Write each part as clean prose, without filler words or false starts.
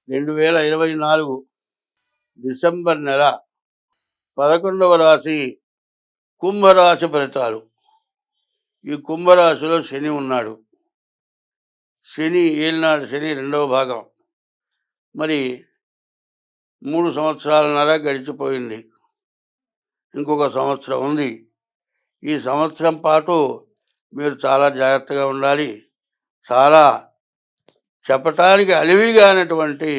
2024 December నెల 11వ రాశి కుంభరాశి ఫలితాలు. ఈ కుంభరాశిలో శని ఉన్నాడు. శని ఏలినాడు శని రెండవ భాగం. మరి 3 సంవత్సరాలన్నర గడిచిపోయింది. ఇంకొక సంవత్సరం ఉంది. ఈ సంవత్సరం పాటు మీరు చాలా జాగ్రత్తగా ఉండాలి. చాలా చెప్పటానికి అలివిగానటువంటి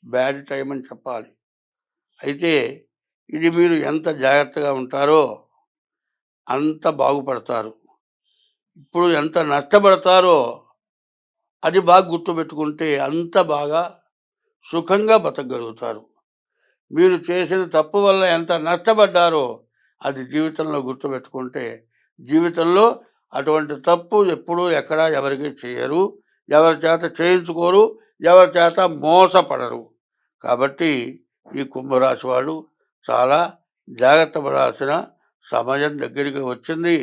బ్యాడ్ టైం అని చెప్పాలి. అయితే ఇది మీరు ఎంత జాగ్రత్తగా ఉంటారో అంత బాగుపడతారు. ఇప్పుడు ఎంత నష్టపడతారో అది బాగా గుర్తుపెట్టుకుంటే అంత బాగా సుఖంగా బతకగలుగుతారు. మీరు చేసిన తప్పు వల్ల ఎంత నష్టపడ్డారో అది జీవితంలో గుర్తుపెట్టుకుంటే జీవితంలో అటువంటి తప్పు ఎప్పుడూ ఎక్కడా ఎవరికి చేయరు, ఎవరి చేత చేయించుకోరు, ఎవరి చేత మోసపడరు. కాబట్టి ఈ కుంభరాశి వాళ్ళు చాలా జాగ్రత్త పడాల్సిన సమయం దగ్గరికి వచ్చింది.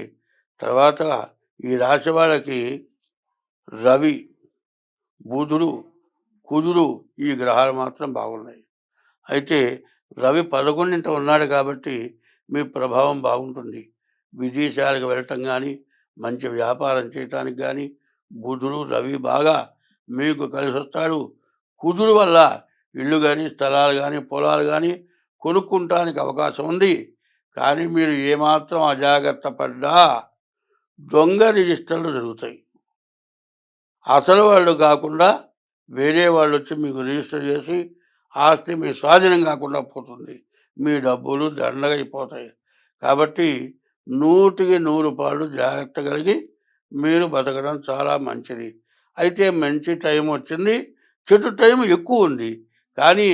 తర్వాత ఈ రాశి వాళ్ళకి రవి, బుధుడు, కుజుడు ఈ గ్రహాలు మాత్రం బాగున్నాయి. అయితే రవి 11ంట ఉన్నాడు కాబట్టి మీ ప్రభావం బాగుంటుంది. విదేశాలకు వెళ్ళటం కానీ, మంచి వ్యాపారం చేయటానికి కానీ బుధుడు రవి బాగా మీకు కలిసి వస్తాడు. కుజుడు వల్ల ఇల్లు కానీ, స్థలాలు కానీ, పొలాలు కానీ కొనుక్కుంటానికి అవకాశం ఉంది. కానీ మీరు ఏమాత్రం అజాగ్రత్త పడ్డా దొంగ రిజిస్టర్లు జరుగుతాయి. అసలు వాళ్ళు కాకుండా వేరే వాళ్ళు వచ్చి మీకు రిజిస్టర్ చేసి ఆస్తి మీ స్వాధీనం కాకుండా పోతుంది. మీ డబ్బులు దండగైపోతాయి. కాబట్టి 100కి 100 పాళ్ళు జాగ్రత్త కలిగి మీరు బతకడం చాలా మంచిది. అయితే మంచి టైం వచ్చింది, చెడు టైం ఎక్కువ ఉంది. కానీ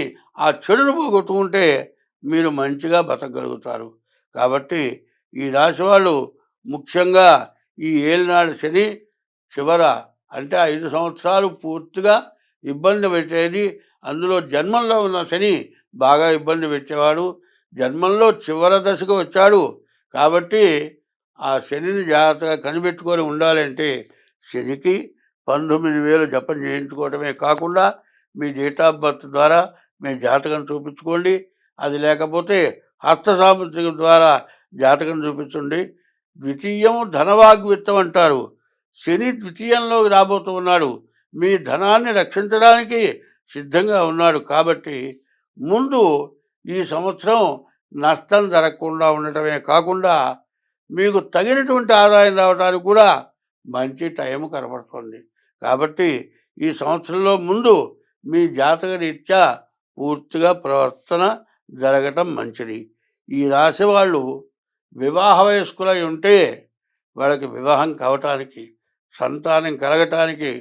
ఆ చెడును పోగొట్టుకుంటే మీరు మంచిగా బతకగలుగుతారు. కాబట్టి ఈ రాశి వాళ్ళు ముఖ్యంగా ఈ ఏలినాడు శని చివర అంటే 5 సంవత్సరాలు పూర్తిగా ఇబ్బంది పెట్టేది. అందులో జన్మంలో ఉన్న శని బాగా ఇబ్బంది పెట్టేవాడు. జన్మంలో చివరి దశకు వచ్చాడు. కాబట్టి ఆ శనిని జాగ్రత్తగా కనిపెట్టుకొని ఉండాలంటే శనికి 19,000 జపం చేయించుకోవటమే కాకుండా మీ డేట్ ఆఫ్ బర్త్ ద్వారా మీ జాతకం చూపించుకోండి. అది లేకపోతే హస్త సాముద్రికం ద్వారా జాతకం చూపించండి. ద్వితీయం ధనవాగ్విత్తం అంటారు. శని ద్వితీయంలోకి రాబోతూ ఉన్నాడు. మీ ధనాన్ని రక్షించడానికి సిద్ధంగా ఉన్నాడు. కాబట్టి ముందు ఈ సంవత్సరం నష్టం జరగకుండా ఉండటమే కాకుండా మీకు తగినటువంటి ఆదాయం రావడానికి కూడా మంచి టైం కనబడుతుంది. కాబట్టి ఈ సంవత్సరంలో ముందు మీ జాతక రీత్యా పూర్తిగా ప్రవర్తన జరగటం మంచిది. ఈ రాశి వాళ్ళు వివాహ వయస్కులై ఉంటే వాళ్ళకి వివాహం కావటానికి, సంతానం కలగటానికి,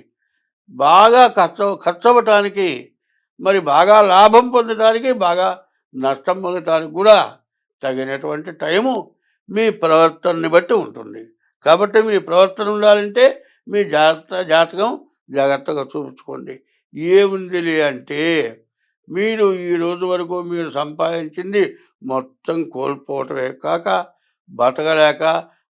బాగా ఖర్చు అవ్వటానికి, మరి బాగా లాభం పొందటానికి, బాగా నష్టం పొందటానికి కూడా తగినటువంటి టైము మీ ప్రవర్తనని బట్టి ఉంటుంది. కాబట్టి మీ ప్రవర్తన ఉండాలంటే మీ జాతకం జాగ్రత్తగా చూపించుకోండి. ఏముందిలే అంటే మీరు ఈ రోజు వరకు మీరు సంపాదించింది మొత్తం కోల్పోవటమే కాక బతకలేక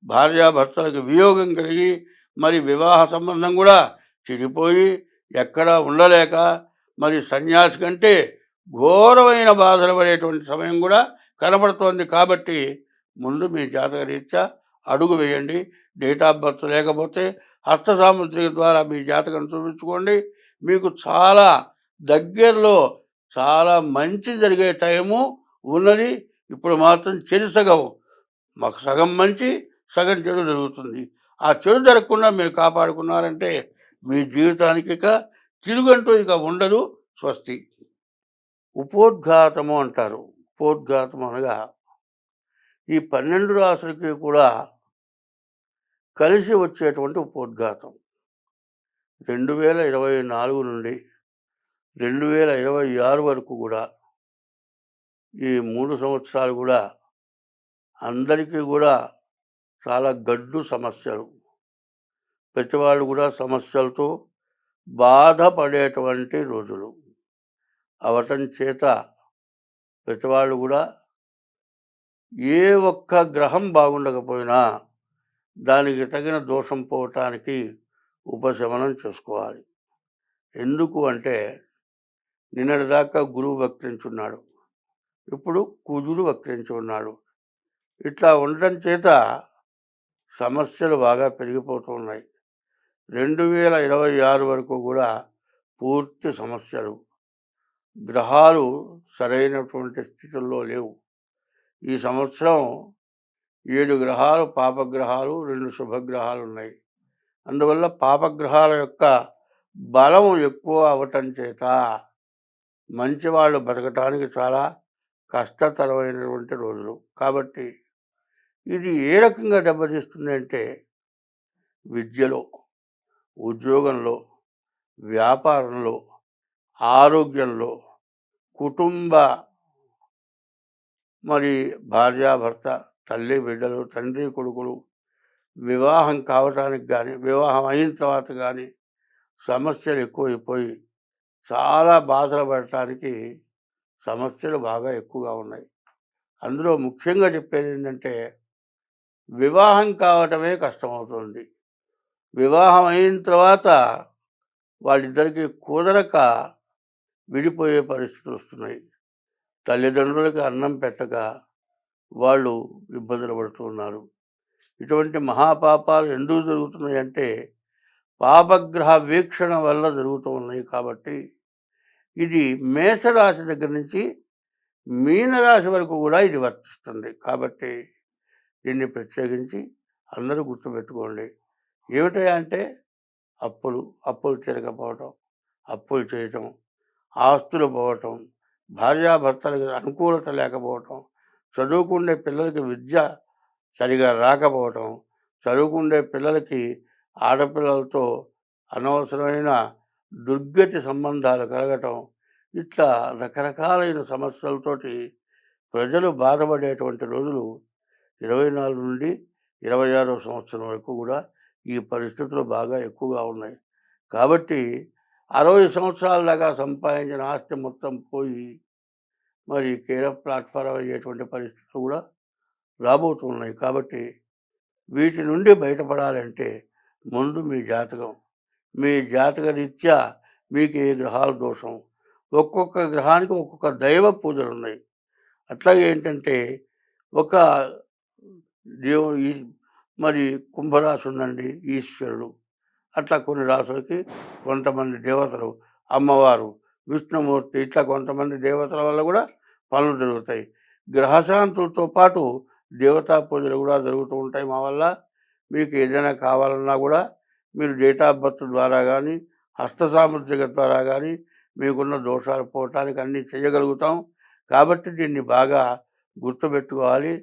భార్యాభర్తలకు వియోగం కలిగి మరి వివాహ సంబంధం కూడా చెడిపోయి ఎక్కడా ఉండలేక మరి సన్యాసి కంటే ఘోరమైన బాధలు పడేటువంటి సమయం కూడా కనబడుతోంది. కాబట్టి ముందు మీ జాతక రీత్యా అడుగు వేయండి. డేట్ ఆఫ్ బర్త్ లేకపోతే హస్త సాముద్రిక ద్వారా మీ జాతకం చూపించుకోండి. మీకు చాలా దగ్గరలో చాలా మంచి జరిగే టైము ఉన్నది. ఇప్పుడు మాత్రం చెడు సగం, మాకు సగం మంచి సగం చెడు జరుగుతుంది. ఆ చెడు జరగకుండా మీరు కాపాడుకున్నారంటే మీ జీవితానికి ఇక తిరుగంటూ ఇక ఉండదు. స్వస్తి. ఉపోద్ఘాతము అంటారు. ఉపోద్ఘాతం అనగా ఈ 12 రాశులకి కూడా కలిసి వచ్చేటువంటి ఉపోద్ఘాతం. 2024 నుండి 2026 వరకు కూడా ఈ 3 సంవత్సరాలు కూడా అందరికీ కూడా చాలా గడ్డు సమస్యలు, ప్రతివాళ్ళు కూడా సమస్యలతో బాధపడేటువంటి రోజులు అవటం చేత ప్రతివాళ్ళు కూడా ఏ ఒక్క గ్రహం బాగుండకపోయినా దానికి తగిన దోషం పోవటానికి ఉపశమనం చేసుకోవాలి. ఎందుకు అంటే నిన్నటిదాకా గురువు వక్రించున్నాడు, ఇప్పుడు కుజుడు వక్రించి ఉన్నాడు. ఇట్లా ఉండటం చేత సమస్యలు బాగా పెరిగిపోతూ ఉన్నాయి. 2026 వరకు కూడా పూర్తి సమస్యలు. గ్రహాలు సరైనటువంటి స్థితుల్లో లేవు. ఈ సంవత్సరం 7 గ్రహాలు పాపగ్రహాలు, 2 శుభగ్రహాలు ఉన్నాయి. అందువల్ల పాపగ్రహాల యొక్క బలం ఎక్కువ అవటం చేత మంచివాళ్ళు బతకటానికి చాలా కష్టతరమైనటువంటి రోజులు. కాబట్టి ఇది ఏ రకంగా దెబ్బతీస్తుంది అంటే విద్యలో, ఉద్యోగంలో, వ్యాపారంలో, ఆరోగ్యంలో, కుటుంబ భార్యాభర్త, తల్లి బిడ్డలు, తండ్రి కొడుకులు వివాహం కావటానికి కానీ, వివాహం అయిన తర్వాత కానీ సమస్యలు ఎక్కువైపోయి చాలా బాధలు పడటానికి సమస్యలు బాగా ఎక్కువగా ఉన్నాయి. అందులో ముఖ్యంగా చెప్పేది ఏంటంటే వివాహం కావటమే కష్టమవుతుంది. వివాహం అయిన తర్వాత వాళ్ళిద్దరికీ కుదరక విడిపోయే పరిస్థితులు వస్తున్నాయి. తల్లిదండ్రులకి అన్నం పెట్టక వాళ్ళు ఇబ్బందులు పడుతున్నారు. ఇటువంటి మహాపాపాలు ఎందుకు జరుగుతున్నాయి అంటే పాపగ్రహ వీక్షణ వల్ల జరుగుతూ ఉన్నాయి. కాబట్టి ఇది మేషరాశి దగ్గర నుంచి మీనరాశి వరకు కూడా ఇది వర్తిస్తుంది. కాబట్టి దీన్ని ప్రత్యేకించి అందరూ గుర్తుపెట్టుకోండి. ఏమిటంటే అంటే అప్పులు తీరకపోవటం, అప్పులు చేయటం, ఆస్తులు పోవటం, భార్యాభర్తలకు అనుకూలత లేకపోవటం, చదువుకునే పిల్లలకి విద్య సరిగా రాకపోవటం, చదువుకునే పిల్లలకి ఆడపిల్లలతో అనవసరమైన దుర్గతి సంబంధాలు కలగటం, ఇట్లా రకరకాలైన సమస్యలతోటి ప్రజలు బాధపడేటువంటి రోజులు 24 నుండి 26వ సంవత్సరం వరకు కూడా ఈ పరిస్థితులు బాగా ఎక్కువగా ఉన్నాయి. కాబట్టి 60 సంవత్సరాల దాకా సంపాదించిన ఆస్తి మొత్తం పోయి కేర్ ఆఫ్ ప్లాట్ఫారం అయ్యేటువంటి పరిస్థితులు కూడా రాబోతున్నాయి. కాబట్టి వీటి నుండి బయటపడాలంటే ముందు మీ జాతక రీత్యా మీకు ఏ గ్రహాల దోషం, ఒక్కొక్క గ్రహానికి ఒక్కొక్క దైవ పూజలు ఉన్నాయి. అట్లాగే ఏంటంటే ఒక కుంభరాశి ఉందండి, ఈశ్వరుడు. అట్లా కొన్ని రాసులకి కొంతమంది దేవతలు, అమ్మవారు, విష్ణుమూర్తి, ఇట్లా కొంతమంది దేవతల వల్ల కూడా పనులు జరుగుతాయి. గ్రహశాంతులతో పాటు దేవతా పూజలు కూడా జరుగుతూ ఉంటాయి మా వల్ల. మీకు ఏదైనా కావాలన్నా కూడా మీరు డేట్ ఆఫ్ బర్త్ ద్వారా కానీ, హస్త సాముద్రిక ద్వారా కానీ మీకున్న దోషాలు పోవటానికి అన్నీ చేయగలుగుతాం. కాబట్టి దీన్ని బాగా గుర్తుపెట్టుకోవాలి.